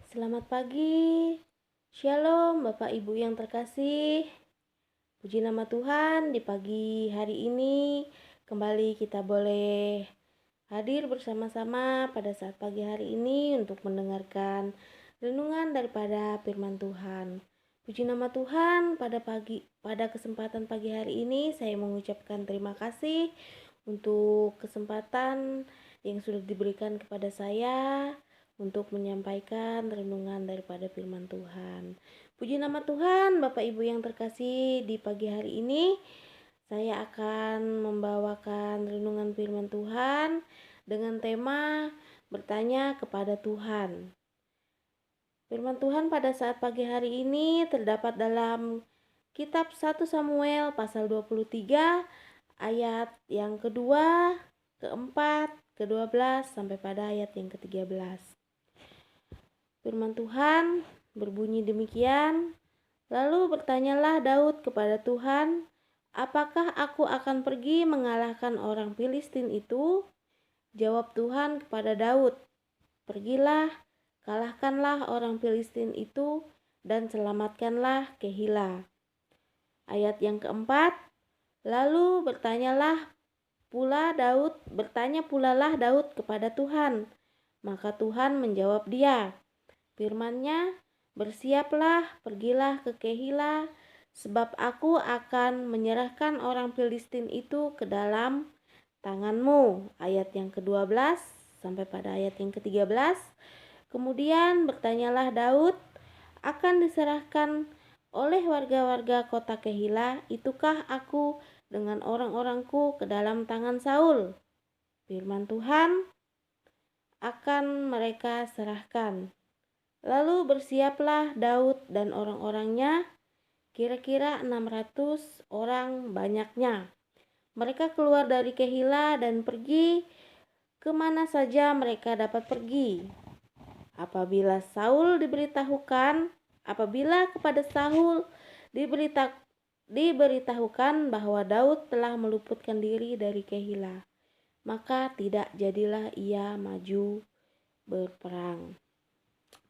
Selamat pagi. Shalom Bapak Ibu yang terkasih. Puji nama Tuhan, di pagi hari ini kembali kita boleh hadir bersama-sama pada saat pagi hari ini untuk mendengarkan renungan daripada firman Tuhan. Puji nama Tuhan, pada kesempatan pagi hari ini saya mengucapkan terima kasih untuk kesempatan yang sudah diberikan kepada saya untuk menyampaikan renungan daripada firman Tuhan. Puji nama Tuhan, Bapak Ibu yang terkasih, di pagi hari ini saya akan membawakan renungan firman Tuhan dengan tema bertanya kepada Tuhan. Firman Tuhan pada saat pagi hari ini terdapat dalam kitab 1 Samuel pasal 23 ayat yang kedua, keempat, ke-12 sampai pada ayat yang ke-13. Firman Tuhan berbunyi demikian, lalu bertanyalah Daud kepada Tuhan, apakah aku akan pergi mengalahkan orang Filistin itu? Jawab Tuhan kepada Daud, pergilah, kalahkanlah orang Filistin itu dan selamatkanlah Kehilah. Ayat yang keempat, lalu bertanya pula Daud kepada Tuhan, maka Tuhan menjawab dia, firman-Nya, bersiaplah, pergilah ke Kehilah, sebab aku akan menyerahkan orang Filistin itu ke dalam tanganmu. Ayat yang ke-12 sampai pada ayat yang ke-13. Kemudian bertanyalah Daud, akan diserahkan oleh warga-warga kota Kehilah, itukah aku dengan orang-orangku ke dalam tangan Saul? Firman Tuhan, akan mereka serahkan. Lalu bersiaplah Daud dan orang-orangnya, kira-kira 600 orang banyaknya. Mereka keluar dari Kehilah dan pergi kemana saja mereka dapat pergi. Apabila kepada Saul diberitahukan bahwa Daud telah meluputkan diri dari Kehilah, maka tidak jadilah ia maju berperang.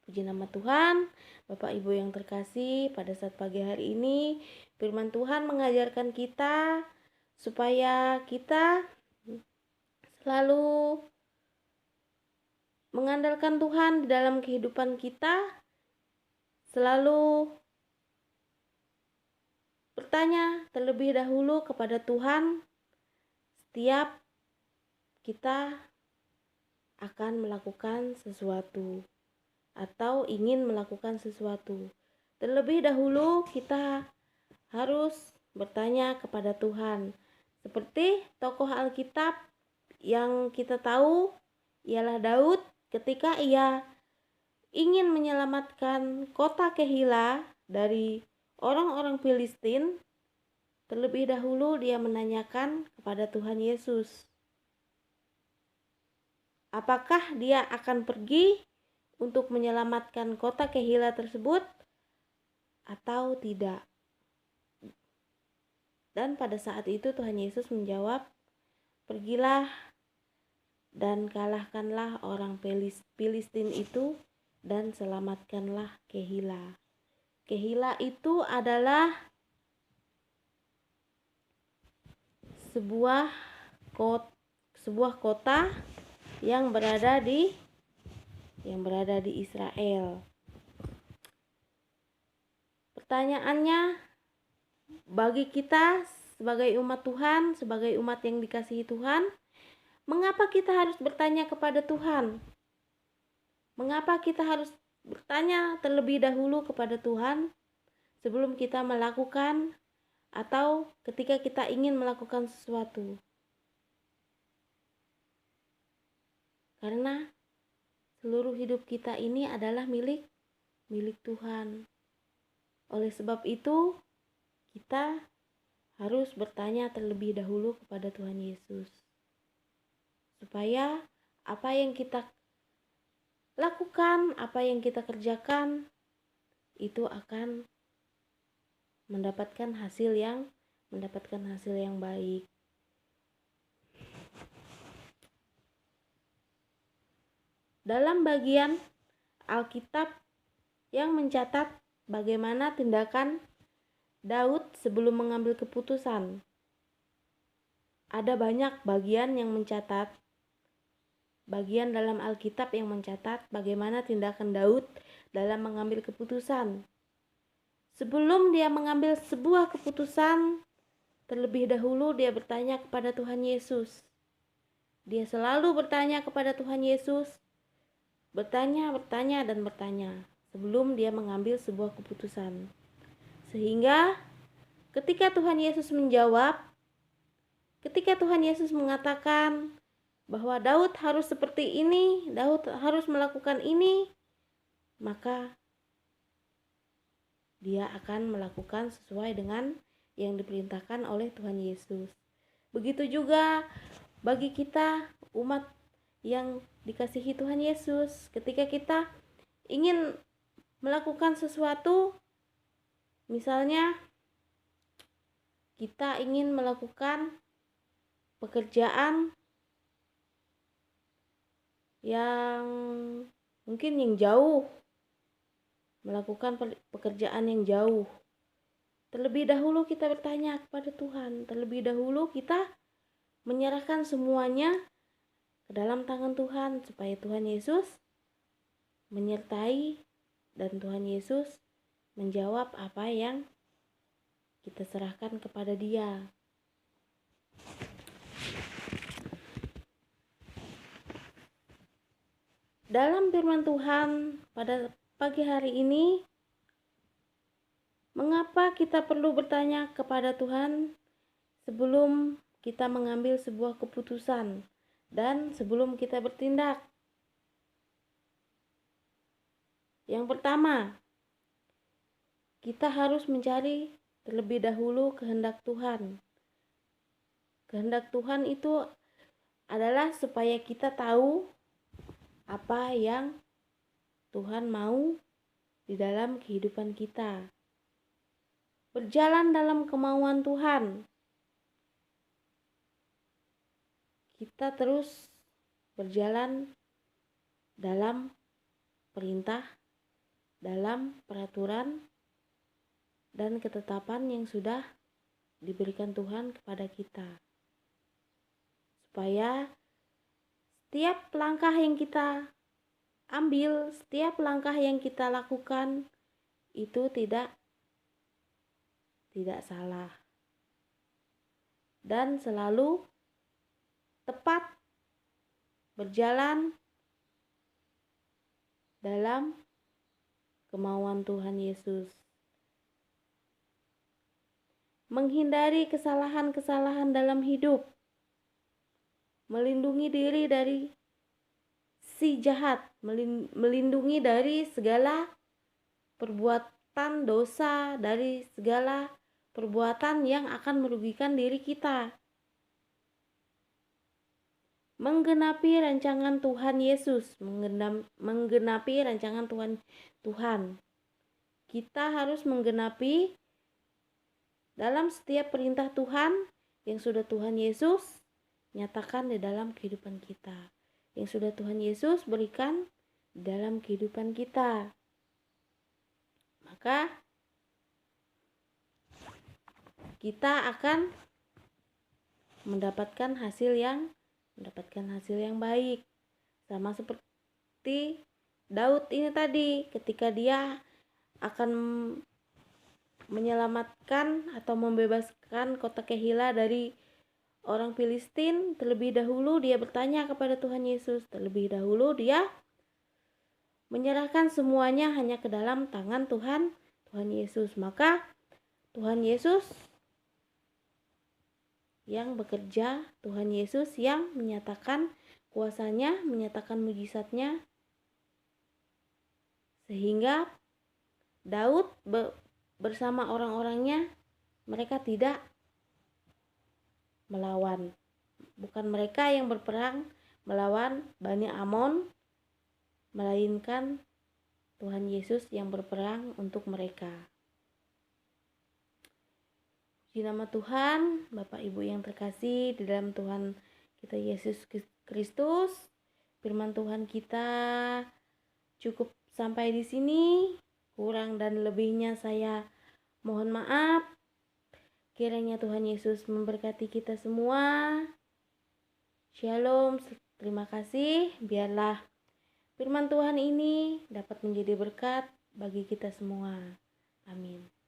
Puji nama Tuhan, Bapak Ibu yang terkasih, pada saat pagi hari ini firman Tuhan mengajarkan kita supaya kita selalu mengandalkan Tuhan di dalam kehidupan kita, selalu bertanya terlebih dahulu kepada Tuhan setiap kita akan melakukan sesuatu atau ingin melakukan sesuatu. Terlebih dahulu kita harus bertanya kepada Tuhan. Seperti tokoh Alkitab yang kita tahu ialah Daud, ketika ia ingin menyelamatkan kota Kehilah dari orang-orang Filistin, terlebih dahulu dia menanyakan kepada Tuhan Yesus, apakah dia akan pergi untuk menyelamatkan kota Kehilah tersebut atau tidak. Dan pada saat itu Tuhan Yesus menjawab, pergilah dan kalahkanlah orang Filistin itu dan selamatkanlah Kehilah. Kehilah itu adalah sebuah kota yang berada di Israel. Pertanyaannya, bagi kita sebagai umat Tuhan, sebagai umat yang dikasihi Tuhan, mengapa kita harus bertanya kepada Tuhan? Mengapa kita harus bertanya terlebih dahulu kepada Tuhan sebelum kita melakukan atau ketika kita ingin melakukan sesuatu? Karena seluruh hidup kita ini adalah milik Tuhan. Oleh sebab itu, kita harus bertanya terlebih dahulu kepada Tuhan Yesus, supaya apa yang kita lakukan, apa yang kita kerjakan, itu akan mendapatkan hasil yang baik. Dalam bagian Alkitab yang mencatat bagaimana tindakan Daud sebelum mengambil keputusan. Ada banyak bagian yang mencatat, bagian dalam Alkitab yang mencatat bagaimana tindakan Daud dalam mengambil keputusan. Sebelum dia mengambil sebuah keputusan, terlebih dahulu dia bertanya kepada Tuhan Yesus. Dia selalu bertanya kepada Tuhan Yesus, bertanya dan bertanya sebelum dia mengambil sebuah keputusan. Sehingga ketika Tuhan Yesus menjawab, ketika Tuhan Yesus mengatakan bahwa Daud harus seperti ini, Daud harus melakukan ini, maka dia akan melakukan sesuai dengan yang diperintahkan oleh Tuhan Yesus. Begitu juga bagi kita umat yang dikasihi Tuhan Yesus, ketika kita ingin melakukan sesuatu, misalnya kita ingin melakukan pekerjaan yang mungkin yang jauh, melakukan pekerjaan yang jauh, terlebih dahulu kita bertanya kepada Tuhan, terlebih dahulu kita menyerahkan semuanya ke dalam tangan Tuhan, supaya Tuhan Yesus menyertai dan Tuhan Yesus menjawab apa yang kita serahkan kepada Dia. Dalam firman Tuhan pada pagi hari ini, mengapa kita perlu bertanya kepada Tuhan sebelum kita mengambil sebuah keputusan dan sebelum kita bertindak? Yang pertama, kita harus mencari terlebih dahulu kehendak Tuhan. Kehendak Tuhan itu adalah supaya kita tahu apa yang Tuhan mau di dalam kehidupan kita. Berjalan dalam kemauan Tuhan. Kita terus berjalan dalam perintah, dalam peraturan dan ketetapan yang sudah diberikan Tuhan kepada kita. Supaya setiap langkah yang kita ambil, setiap langkah yang kita lakukan itu tidak salah dan selalu tepat berjalan dalam kemauan Tuhan Yesus. Menghindari kesalahan-kesalahan dalam hidup, melindungi diri dari si jahat, melindungi dari segala perbuatan dosa, dari segala perbuatan yang akan merugikan diri kita. Menggenapi rancangan Tuhan Yesus, menggenapi rancangan Tuhan. Kita harus menggenapi dalam setiap perintah Tuhan yang sudah Tuhan Yesus nyatakan di dalam kehidupan kita, yang sudah Tuhan Yesus berikan di dalam kehidupan kita. Maka kita akan mendapatkan hasil yang baik. Sama seperti Daud ini tadi, ketika dia akan menyelamatkan atau membebaskan kota Kehila dari orang Filistin, terlebih dahulu dia bertanya kepada Tuhan Yesus, terlebih dahulu dia menyerahkan semuanya hanya ke dalam tangan Tuhan Yesus. Maka Tuhan Yesus yang bekerja, Tuhan Yesus yang menyatakan kuasanya, menyatakan mujizatnya, sehingga Daud bersama orang-orangnya, mereka tidak melawan. Bukan mereka yang berperang melawan Bani Amon, melainkan Tuhan Yesus yang berperang untuk mereka. Puji nama Tuhan, Bapak Ibu yang terkasih di dalam Tuhan kita Yesus Kristus. Firman Tuhan kita cukup sampai di sini. Kurang dan lebihnya saya mohon maaf. Kiranya Tuhan Yesus memberkati kita semua. Shalom. Terima kasih. Biarlah firman Tuhan ini dapat menjadi berkat bagi kita semua. Amin.